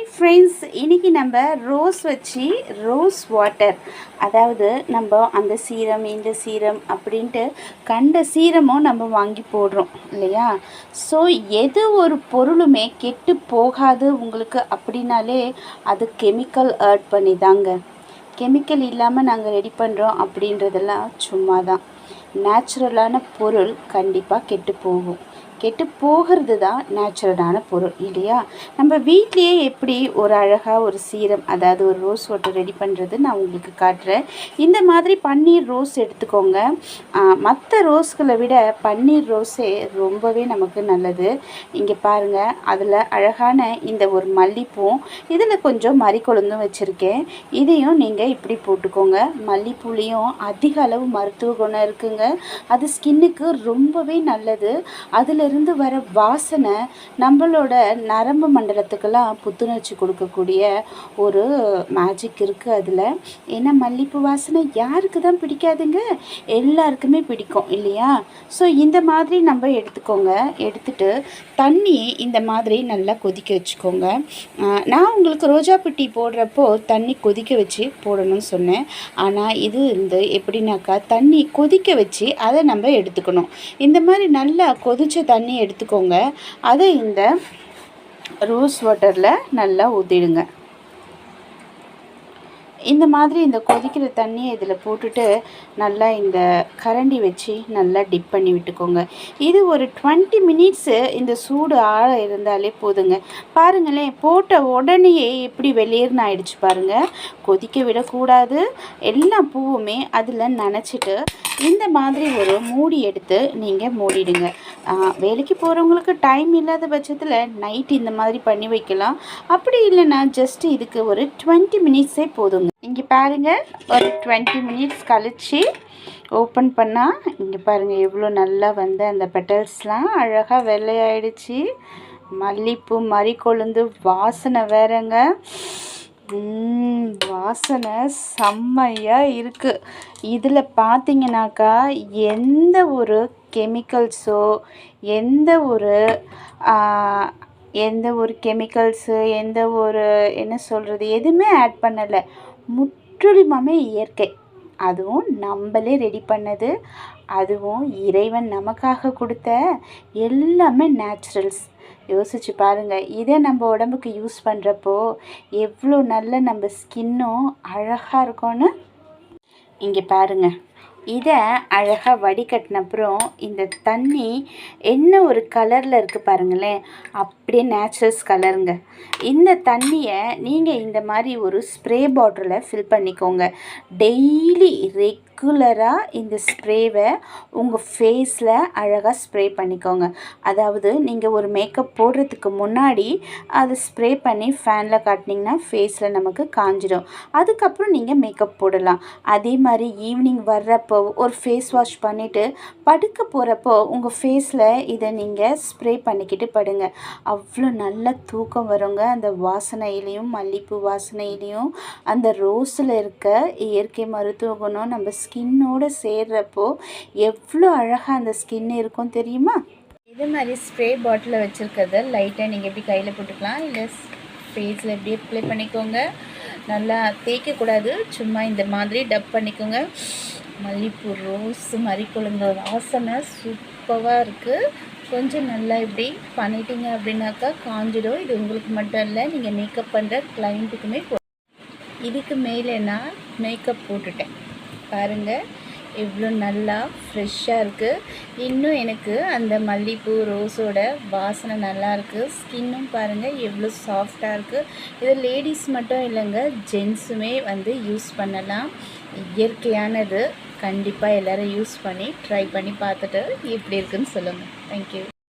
Hi friends, இன்றைக்கி நம்ம rose வச்சு ரோஸ் வாட்டர், அதாவது நம்ம அந்த சீரம் இந்த சீரம் அப்படின்ட்டு கண்ட சீரமும் நம்ம வாங்கி போடுறோம் இல்லையா. ஸோ எது ஒரு பொருளுமே கெட்டு போகாது உங்களுக்கு அப்படின்னாலே அது கெமிக்கல் ஆட் பண்ணி தாங்க. கெமிக்கல் இல்லாமல் நாங்கள் ரெடி பண்ணுறோம் அப்படின்றதெல்லாம் சும்மா தான். நேச்சுரலான பொருள் கண்டிப்பாக கெட்டு போகும். கெட்டு போகிறது தான் நேச்சுரலான பொருள் இல்லையா. நம்ம வீட்லேயே எப்படி ஒரு அழகாக ஒரு சீரம், அதாவது ஒரு ரோஸ் வாட்டர் ரெடி பண்ணுறது நான் உங்களுக்கு காட்டுறேன். இந்த மாதிரி பன்னீர் ரோஸ் எடுத்துக்கோங்க. மற்ற ரோஸ்களை விட பன்னீர் ரோஸே ரொம்பவே நமக்கு நல்லது. இங்கே பாருங்கள், அதில் அழகான இந்த ஒரு மல்லிப்பூவும் இதில் கொஞ்சம் மறிக்கொழுந்தும் வச்சுருக்கேன். இதையும் நீங்கள் இப்படி போட்டுக்கோங்க. மல்லிப்பூலேயும் அதிக அளவு மருத்துவ குணம் இருக்குங்க. அது ஸ்கின்னுக்கு ரொம்பவே நல்லது. அதில் இருந்து வர வாசனை நம்மளோட நரம்பு மண்டலத்துக்கெல்லாம் புத்துணர்ச்சி கொடுக்கக்கூடிய ஒரு மேஜிக் இருக்குது அதில். ஏன்னா மல்லிப்பூ வாசனை யாருக்கு தான் பிடிக்காதுங்க, எல்லாருக்குமே பிடிக்கும் இல்லையா. ஸோ இந்த மாதிரி நம்ம எடுத்துக்கோங்க. எடுத்துட்டு தண்ணி இந்த மாதிரி நல்லா கொதிக்க வச்சுக்கோங்க. நான் உங்களுக்கு ரோஜா பிட்டி போடுறப்போ தண்ணி கொதிக்க வச்சு போடணும்னு சொன்னேன். ஆனால் இது எப்படின்னாக்கா தண்ணி கொதிக்க வச்சு அதை நம்ம எடுத்துக்கணும். இந்த மாதிரி நல்லா கொதித்த தண்ணி எடுத்துக்கோங்க. அதை இந்த ரோஸ் வாட்டரில் நல்லா ஊற்றிடுங்க. இந்த மாதிரி இந்த கொதிக்கிற தண்ணியை இதில் போட்டுட்டு நல்லா இந்த கரண்டி வச்சு நல்லா டிப் பண்ணி விட்டுக்கோங்க. இது ஒரு 20 மினிட்ஸு இந்த சூடு ஆழ இருந்தாலே போதுங்க. பாருங்களேன், போட்ட உடனேயே எப்படி வெளியேறுன்னு ஆயிடுச்சு பாருங்கள். கொதிக்க விடக்கூடாது. எல்லா பூவுமே அதில் நனைச்சிட்டு இந்த மாதிரி ஒரு மூடி எடுத்து நீங்கள் மூடிடுங்க. வேலைக்கு போகிறவங்களுக்கு டைம் இல்லாத பட்சத்தில் நைட் இந்த மாதிரி பண்ணி வைக்கலாம். அப்படி இல்லைன்னா ஜஸ்ட் இதுக்கு ஒரு 20 மினிட்ஸே போதுங்க. இங்கே பாருங்கள், ஒரு 20 மினிட்ஸ் கழித்து ஓப்பன் பண்ணால் இங்கே பாருங்கள் எவ்வளோ நல்லா வந்து அந்த பெட்டல்ஸ்லாம் அழகாக வெள்ளையாயிடுச்சு. மல்லிப்பூ மறிக்கொழுந்து வாசனை வேறங்க. வாசனை செம்மையாக இருக்குது. இதில் பார்த்தீங்கன்னாக்கா எந்த ஒரு கெமிக்கல்ஸோ எந்த ஒரு கெமிக்கல்ஸு என்ன சொல்கிறது எதுவுமே ஆட் பண்ணலை. முற்றிலுமே இயற்கை. அதுவும் நம்மளே ரெடி பண்ணது. அதுவும் இறைவன் நமக்காக கொடுத்த எல்லாமே நேச்சுரல்ஸ். யோசிச்சு பாருங்கள். இதை நம்ம உடம்புக்கு யூஸ் பண்ணுறப்போ எவ்வளோ நல்ல நம்ம ஸ்கின்னும் அழகாக இருக்கும்னு. இங்கே பாருங்கள், இதை அழகாக வடிகட்டினப்புறம் இந்த தண்ணி என்ன ஒரு கலரில் இருக்குது பாருங்களேன். அப்படியே நேச்சுரல்ஸ் கலருங்க. இந்த தண்ணியை நீங்கள் இந்த மாதிரி ஒரு ஸ்ப்ரே பாட்டிலில் ஃபில் பண்ணிக்கோங்க. டெய்லி ரெகுலராக இந்த ஸ்ப்ரேவை உங்கள் ஃபேஸில் அழகாக ஸ்ப்ரே பண்ணிக்கோங்க. அதாவது நீங்கள் ஒரு மேக்கப் போடுறதுக்கு முன்னாடி அதை ஸ்ப்ரே பண்ணி ஃபேனில் காட்டினீங்கன்னா ஃபேஸில் நமக்கு காஞ்சிடும். அதுக்கப்புறம் நீங்கள் மேக்கப் போடலாம். அதே மாதிரி ஈவினிங் வர்றப்போ ஒரு ஃபேஸ் வாஷ் பண்ணிவிட்டு படுக்க போகிறப்போ உங்கள் ஃபேஸில் இதை நீங்கள் ஸ்ப்ரே பண்ணிக்கிட்டு படுங்க. அவ்வளோ நல்ல தூக்கம் வருங்க. அந்த வாசனையிலையும் மல்லிப்பூ வாசனையிலையும் அந்த ரோஸில் இருக்க இயற்கை மருத்துவ குணம் நம்ம ஸ்கின்னோடு சேர்றப்போ எவ்வளோ அழகாக அந்த ஸ்கின் இருக்கும் தெரியுமா. இது மாதிரி ஸ்ப்ரே பாட்டிலில் வச்சுருக்கிறத லைட்டாக நீங்கள் எப்படி கையில் போட்டுக்கலாம், இல்லை ஃபேஸில் எப்படி அப்ளை பண்ணிக்கோங்க. நல்லா தேய்க்கக்கூடாது, சும்மா இந்த மாதிரி டப் பண்ணிக்கோங்க. மல்லிப்பூ ரோஸ் மறிக்கொழுந்து வாசனை சூப்பராக இருக்குது. கொஞ்சம் நல்லா இப்படி பண்ணிட்டீங்க அப்படின்னாக்கா காஞ்சிடும். இது உங்களுக்கு மட்டும் இல்லை, நீங்கள் மேக்கப் பண்ணுற கிளைண்ட்டுக்குமே இதுக்கு மேலே நான் மேக்கப் போட்டுட்டேன். பாருங்கள் எவ்வளோ நல்லா ஃப்ரெஷ்ஷாக இருக்குது. இன்னும் எனக்கு அந்த மல்லிப்பூ ரோஸோட வாசனை நல்லாயிருக்கு. ஸ்கின்னும் பாருங்கள் எவ்வளோ சாஃப்டாக இருக்குது. இது லேடிஸ் மட்டும் இல்லைங்க, ஜென்ஸுமே வந்து யூஸ் பண்ணலாம். இயற்கையானது. கண்டிப்பாக எல்லோரும் யூஸ் பண்ணி ட்ரை பண்ணி பார்த்துட்டு எப்படி இருக்குன்னு சொல்லுங்கள். தேங்க்யூ.